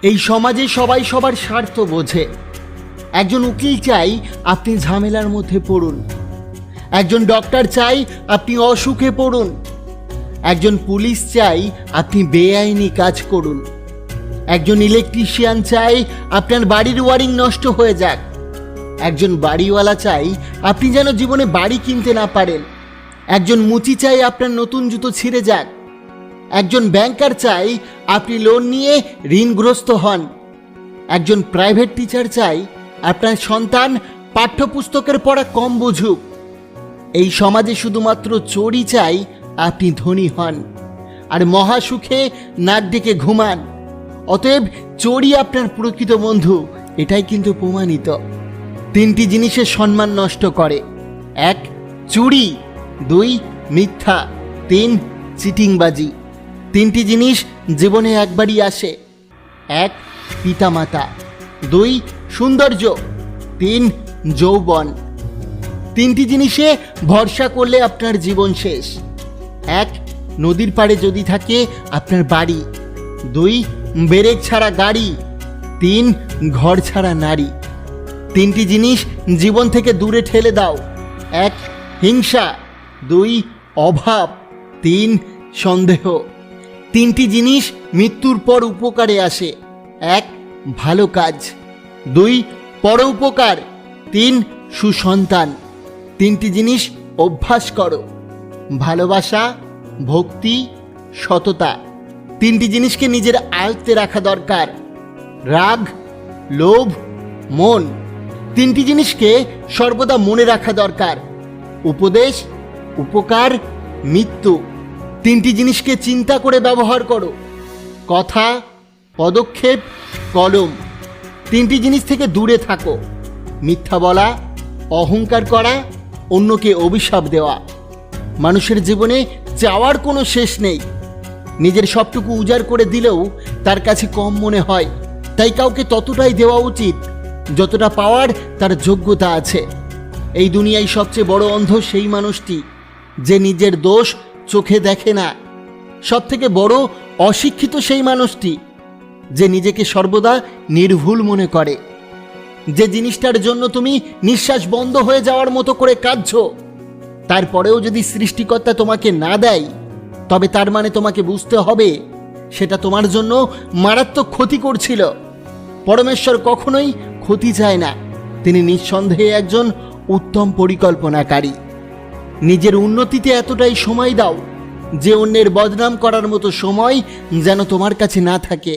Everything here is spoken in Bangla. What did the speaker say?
এই সমাজে সবাই সবার স্বার্থ বোঝে। একজন উকিল চাই আপনি ঝামেলার মধ্যে পড়ুন, একজন ডক্টর চাই আপনি অসুখে পড়ুন, একজন পুলিশ চাই আপনি বেআইনি কাজ করুন, একজন ইলেকট্রিশিয়ান চাই আপনার বাড়ির ওয়ারিং নষ্ট হয়ে যাক, একজন বাড়িওয়ালা চাই আপনি যেন জীবনে বাড়ি কিনতে না পারেন, একজন মুচি চাই আপনার নতুন জুতো ছিঁড়ে যাক, একজন ব্যাংকার চাই আপনি লোন নিয়ে ঋণগ্রস্ত হন, একজন প্রাইভেট টিচার চাই আপনার সন্তান পাঠ্যপুস্তকের পড়া কম বুঝুক। এই সমাজে শুধুমাত্র চোরই চাই আপনি ধনী হন আর মহাসুখে নাক ডেকে ঘুমান। অতএব চোরই আপনার প্রকৃত বন্ধু, এটাই কিন্তু প্রমাণিত। তিনটি জিনিসের সম্মান নষ্ট করে: এক, চুরি; দুই, মিথ্যা; তিন, চিটিংবাজি। তিনটি জিনিস জীবনে একবারই আসে: এক, পিতামাতা; দুই, সৌন্দর্য; তিন, যৌবন। তিনটি জিনিসে ভরসা করলে আপনার জীবন শেষ: এক, নদীর পাড়ে যদি থাকে আপনার বাড়ি; দুই, ব্রেক ছাড়া গাড়ি; তিন, ঘর ছাড়া নারী। তিনটি জিনিস জীবন থেকে দূরে ঠেলে দাও: এক, হিংসা; দুই, অভাব; তিন, সন্দেহ। তিনটি জিনিস মৃত্যুর পর উপকারে আসে: এক, ভালো কাজ; দুই, পরোপকার; তিন, সুসন্তান। তিনটি জিনিস অভ্যাস করো: ভালোবাসা, ভক্তি, সততা। তিনটি জিনিসকে নিজের আয়ত্তে রাখা দরকার: রাগ, লোভ, মন। তিনটি জিনিসকে সর্বদা মনে রাখা দরকার: উপদেশ, উপকার, মৃত্যু। তিনটি জিনিসকে চিন্তা করে ব্যবহার করো: কথা, পদক্ষেপ, কলম। তিনটি জিনিস থেকে দূরে থাকো: মিথ্যা বলা, অহংকার করা, অন্যকে অভিশাপ দেওয়া। মানুষের জীবনে চাওয়ার কোনো শেষ নেই। নিজের সবটুকু উজাড় করে দিলেও তার কাছে কম মনে হয়। তাই কাউকে ততটাই দেওয়া উচিত যতটা পাওয়ার তার যোগ্যতা আছে। এই দুনিয়ায় সবচেয়ে বড় অন্ধ সেই মানুষটি যে নিজের দোষ চোখে দেখে না। সব থেকে বড় অশিক্ষিত সেই মানুষটি যে নিজেকে সর্বদা নির্ভুল মনে করে। যে জিনিসটার জন্য তুমি নিঃশ্বাস বন্ধ হয়ে যাওয়ার মতো করে কাঁদছো, তারপরেও যদি সৃষ্টিকর্তা তোমাকে না দেয়, তবে তার মানে তোমাকে বুঝতে হবে সেটা তোমার জন্য মারাত্মক ক্ষতি করছিল। পরমেশ্বর কখনোই ক্ষতি চায় না। তিনি নিঃসন্দেহে একজন উত্তম পরিকল্পনাকারী। নিজের উন্নতিতে এতটাই সময় দাও যে অন্যের বদনাম করার মতো সময় যেন তোমার কাছে না থাকে।